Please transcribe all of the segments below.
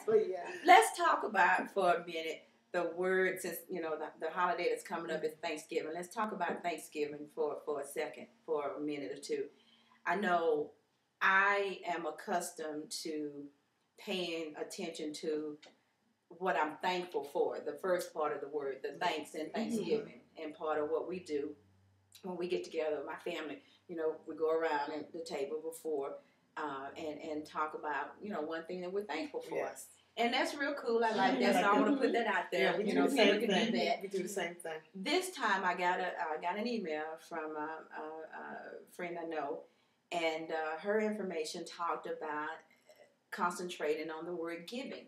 But yeah. Let's talk about for a minute the word, since the holiday that's coming up is Thanksgiving. Let's talk about Thanksgiving for a second, for a minute or two. I know I am accustomed to paying attention to what I'm thankful for. The first part of the word, the thanks and Thanksgiving, and part of what we do when we get together, my family. We go around at the table before and talk about one thing that we're thankful for. Yes. And that's real cool. I like that, so I want to put that out there. Yeah, we do the same thing. Do that. We do the same thing. This time, I got an email from a friend I know, and her information talked about concentrating on the word giving.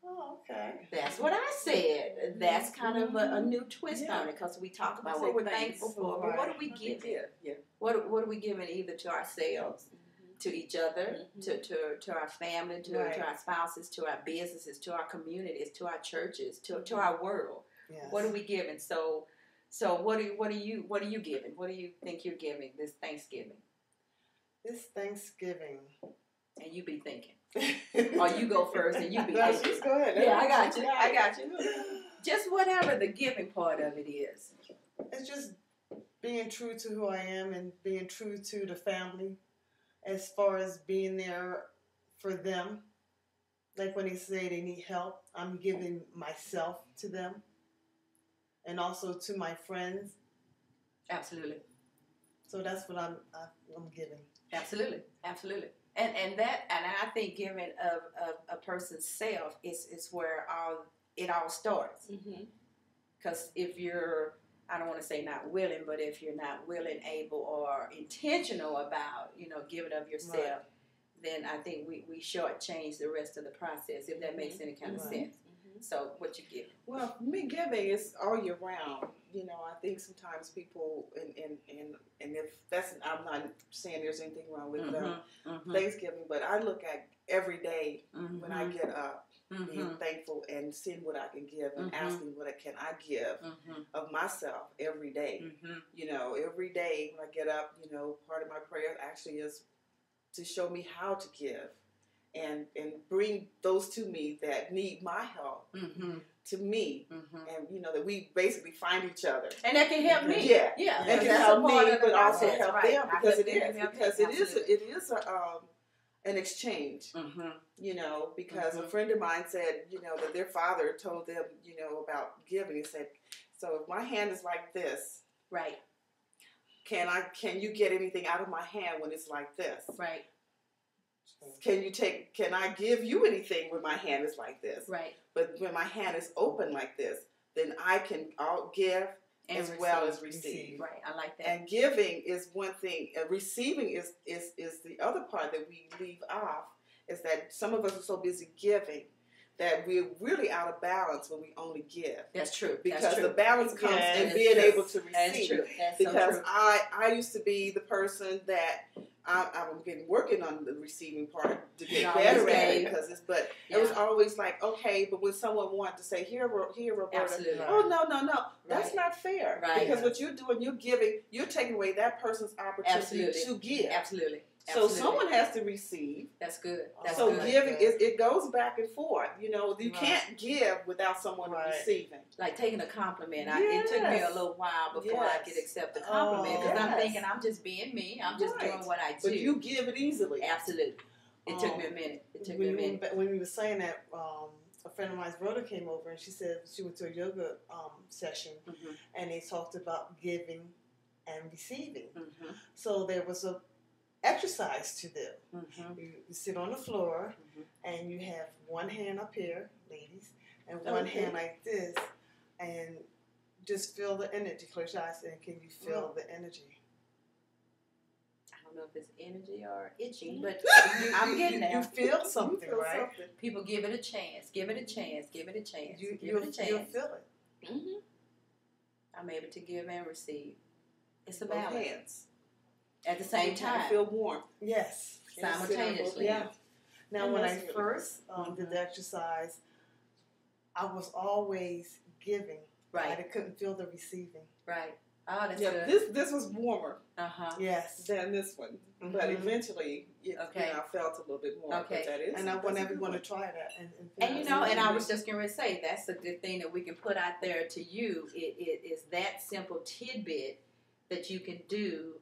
Oh, okay. That's what I said. That's kind of a new twist on it, because we talk about what we're thankful for, but what are we giving? Yeah. What are we giving either to ourselves, to each other, to our family, to our spouses, to our businesses, to our communities, to our churches, to our world? Yes. What are we giving? So what are you giving? What do you think you're giving this Thanksgiving? This Thanksgiving. And you be thinking. Or you go first and you be thinking. Just go ahead. Yeah, I got you. Just whatever the giving part of it is. It's just being true to who I am and being true to the family, as far as being there for them. Like when they say they need help, I'm giving myself to them, and also to my friends. Absolutely. So that's what I'm giving. Absolutely. And I think giving of a person's self is where it all starts. Because if you're, I don't want to say not willing, but if you're not willing, able, or intentional about giving of yourself, then I think we shortchange the rest of the process, if that makes any kind of sense. So what you give? Well, me giving is all year round. I think sometimes people and if that's, I'm not saying there's anything wrong with Thanksgiving, but I look at every day when I get up, being thankful and seeing what I can give and asking what can I give of myself every day. Every day when I get up, part of my prayer actually is to show me how to give. And bring those to me that need my help to me, and that we basically find each other, and that can help me. Yeah, and can help me, but also help them, because it is an exchange. Because a friend of mine said, that their father told them, about giving. He said, so if my hand is like this, right? Can you get anything out of my hand when it's like this? Right. Can I give you anything when my hand is like this? Right. But when my hand is open like this, then I'll give as well as receive. Right. I like that. And giving is one thing. Receiving is the other part that we leave off, is that some of us are so busy giving that we're really out of balance when we only give. That's true. Because the balance comes in being able to receive. That's true. That's because so true. I used to be the person that I'm working on the receiving part to get better at it, but it was always like, okay, but when someone wanted to say, here, Roberta, absolutely. Oh, no, that's not fair. Right. Because what you're doing, you're giving, you're taking away that person's opportunity to give. Absolutely. So someone has to receive. That's good. So giving, it goes back and forth. You can't give without someone receiving. Like taking a compliment. It took me a little while before I could accept the compliment, because I'm thinking I'm just being me. I'm just doing what I do. But you give it easily. Absolutely. It took me a minute. When we were saying that, a friend of mine's brother came over and she said she went to a yoga session and they talked about giving and receiving. So there was a exercise to them. You sit on the floor and you have one hand up here, ladies, and one hand like this, and just feel the energy. Close your eyes, and can you feel the energy? I don't know if it's energy or itching, but I'm getting there. You feel something, right? People give it a chance. Give it a chance. Give it a chance. You'll feel it. I'm able to give and receive. It's a Both balance. hands. At the same time. I feel warm. Yes. Simultaneously. Yeah. Now, when I first did the exercise, I was always giving. Right. I couldn't feel the receiving. Right. Oh, that's Yeah, good. this was warmer Yes. than this one, but eventually, it, I felt a little bit more. Okay, but that is, and I want everyone to try that. And you know, and I was just going to say that's a good thing that we can put out there to you. It is that simple tidbit that you can do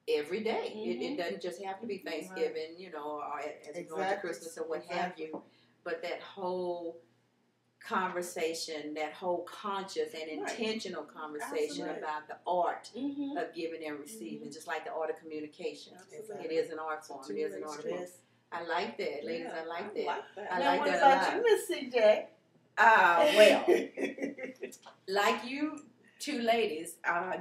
every day. It doesn't just have to be Thanksgiving, you know, or as you go into Christmas or what have you. But that whole conversation, that whole conscious and intentional conversation about the art of giving and receiving, just like the art of communication. It is an art form. It is an art form. I like that, ladies. I like that. I like that a lot. What about you, Miss CJ? Well, like you two ladies,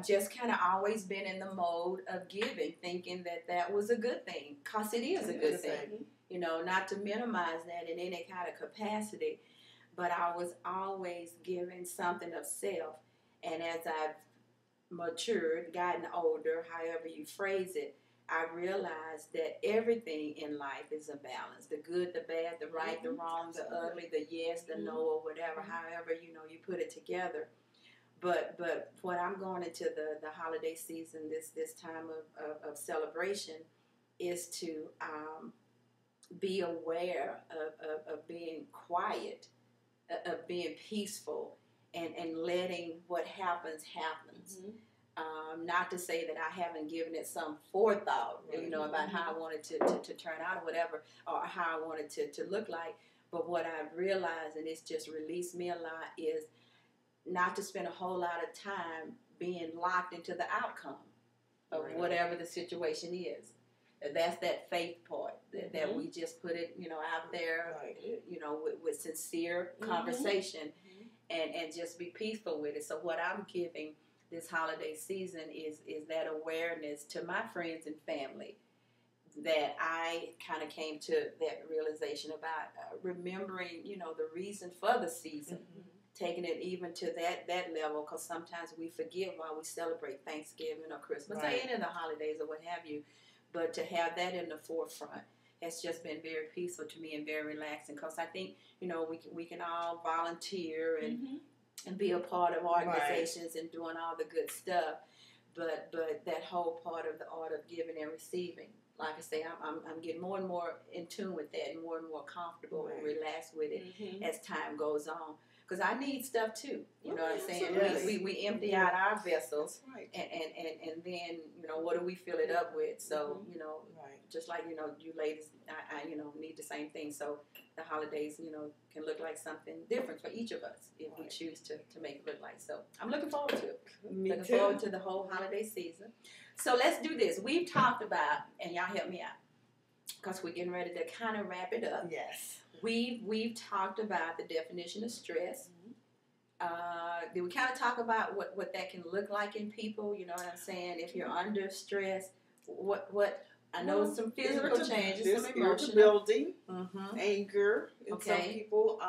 just kind of always been in the mode of giving, thinking that was a good thing, because it is a good thing. You know, not to minimize that in any kind of capacity, but I was always giving something of self. And as I've matured, gotten older, however you phrase it, I realized that everything in life is a balance. The good, the bad, the right, the wrong, the ugly, the yes, the no, or whatever, however, you know, you put it together. But what I'm going into the holiday season, this time of celebration, is to be aware of being quiet, of being peaceful, and letting what happens. Not to say that I haven't given it some forethought, you know, about how I wanted to turn out or whatever, or how I wanted to look like. But what I've realized, and it's just released me a lot, is not to spend a whole lot of time being locked into the outcome of whatever the situation is. That's that faith part, that we just put it, you know, out there, you know, with sincere conversation and just be peaceful with it. So what I'm giving this holiday season is that awareness to my friends and family, that I kind of came to that realization about remembering, you know, the reason for the season, taking it even to that level, because sometimes we forget while we celebrate Thanksgiving or Christmas or any of the holidays or what have you. But to have that in the forefront has just been very peaceful to me and very relaxing, because I think, you know, we can all volunteer and be a part of organizations and doing all the good stuff, but that whole part of the art of giving and receiving, like I say, I'm getting more and more in tune with that, and more comfortable and relaxed with it as time goes on. Because I need stuff too, you know what I'm saying? Yes. We empty out our vessels, and then, you know, what do we fill it up with? So, you know, just like, you know, you ladies, I you know, need the same thing. So the holidays, you know, can look like something different for each of us if we choose to make it look like. So I'm looking forward to it. Looking forward to the whole holiday season. So let's do this. We've talked about, and y'all help me out, because we're getting ready to kind of wrap it up. Yes. We've talked about the definition of stress. Did we kind of talk about what that can look like in people? You know what I'm saying? If you're under stress, what I know some physical changes, some emotional, irritability, anger, and some people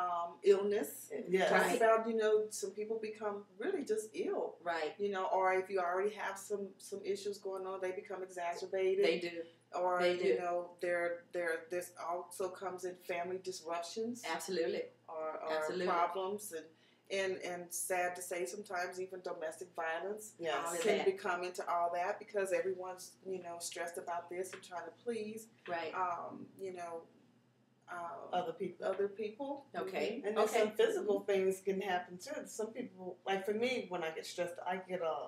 illness. Yes. Talks about, you know, some people become really just ill. Right. You know, or if you already have some issues going on, they become exacerbated. They do. Or, you know, this also comes in family disruptions. Absolutely. Or problems, and sad to say, sometimes even domestic violence can become into all that, because everyone's, you know, stressed about this and trying to please, you know, other people. Okay. And then some physical things can happen too. Some people, like for me, when I get stressed, I get a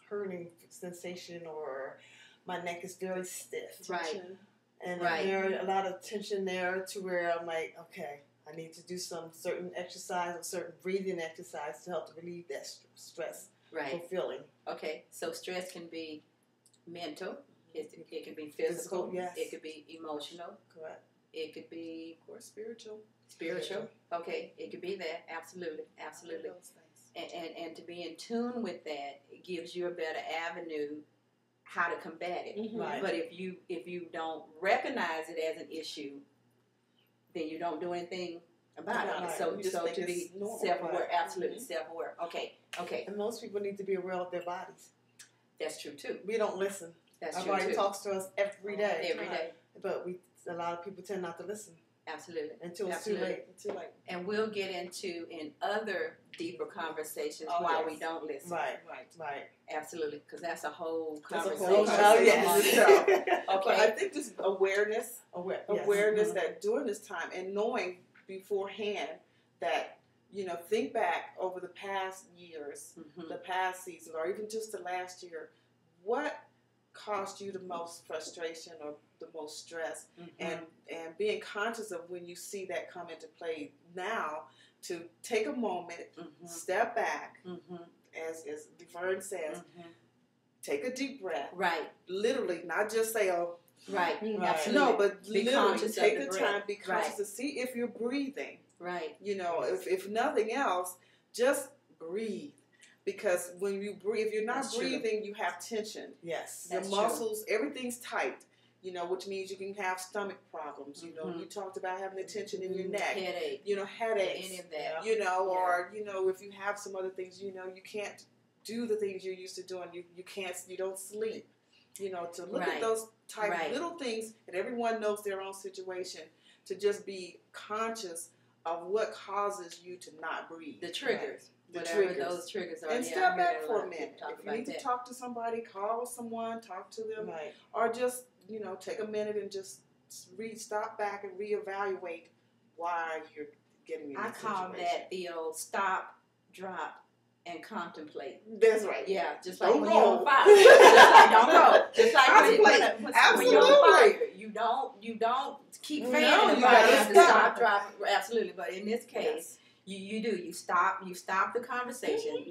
hurting sensation, or my neck is very stiff. Right. And there's a lot of tension there, to where I'm like, okay, I need to do some certain exercise or certain breathing exercise to help to relieve that stress feeling. Okay, so stress can be mental. It can be physical. Yes. It could be emotional. Correct. It could be, of course, spiritual. Okay, it could be that. Absolutely. And to be in tune with that, it gives you a better avenue how to combat it. Right. But if you don't recognize it as an issue, then you don't do anything about it. Right. So to be self-aware, absolutely self-aware. Okay. And most people need to be aware of their bodies. That's true too. We don't listen. That's Our true body too. talks to us every day. Every day. But a lot of people tend not to listen. Absolutely. until it's too late. Too late. And we'll get into in other deeper conversations Oh, why yes. we don't listen. Right. Right. Absolutely, because that's a whole That's a conversation. whole conversation. Okay. But I think just awareness Yes. that during this time and knowing beforehand that, think back over the past years, Mhm. the past season, or even just the last year, what caused you the most frustration or the most stress, Mhm. and being conscious of when you see that come into play now, to take a moment, Mhm. step back, Mhm. as Vern says, Mhm. take a deep breath, Right. literally, not just say, oh, Right. Right. Absolutely. no, but Be literally conscious of take the the breath. time, be conscious Right. to see if you're breathing. Right. If nothing else, just breathe. Because when you breathe, if you're not That's true. breathing, you have tension. Yes. Your That's muscles, everything's tight. Which means you can have stomach problems. Mhm. You talked about having the tension in your neck. Headache. Headaches. Any of that. Or if you have some other things, you can't do the things you're used to doing. You don't sleep. To look Right. at those type Right. little things, and everyone knows their own situation, to just be conscious of what causes you to not breathe. The triggers. The Whatever triggers. those triggers are. And Yeah, I step hear back that for a lot. minute. Talk If you about need to that. talk to somebody, call someone, talk to them, Right. or just take a minute and just stop back and reevaluate why you're getting in I that call situation. that the old stop, drop, and contemplate. That's right. Yeah, just like Don't when you're roll. on fire. Just like don't roll. Just like Contemplate. when you're on Absolutely. fire. You don't keep No, fanning you the fire. gotta You have to stop. stop, drop. Absolutely. But in this case, you do. You stop the conversation.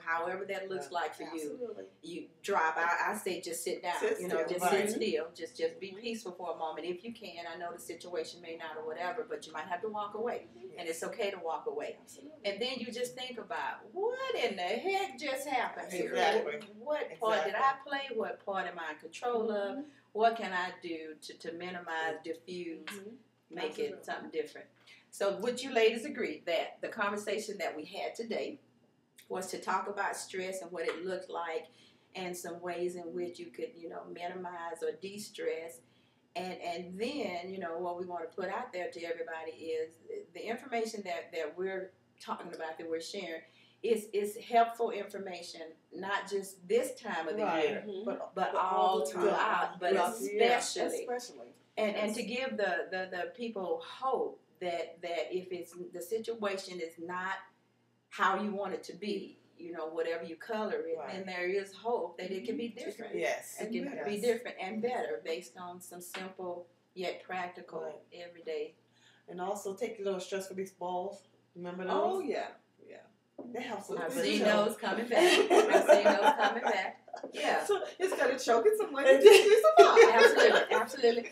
However that looks like for you. Absolutely. You drop. I say just sit down. Sit still, Just right. sit still. Just be peaceful for a moment if you can. I know the situation may not or whatever, but you might have to walk away, and it's okay to walk away. Absolutely. And then you just think about what in the heck just happened here. Exactly. What part did I play? What part am I in control of? What can I do to minimize, diffuse, make Absolutely. it something different? So would you ladies agree that the conversation that we had today was to talk about stress and what it looked like and some ways in which you could, minimize or de-stress? And then, what we want to put out there to everybody is the information that we're talking about, that we're sharing, is helpful information, not just this time of the year, but all the time. throughout, but Throughout the year. especially. And to give the people hope that if the situation is not how you want it to be, whatever you color it, then there is hope that it can be different. Yes. It can be different and better based on some simple yet practical everyday. And also take a little stress release balls. Remember those? Oh yeah. That helps. I've seen those coming back. Yeah. So instead of choking someone, you just use a ball. Absolutely.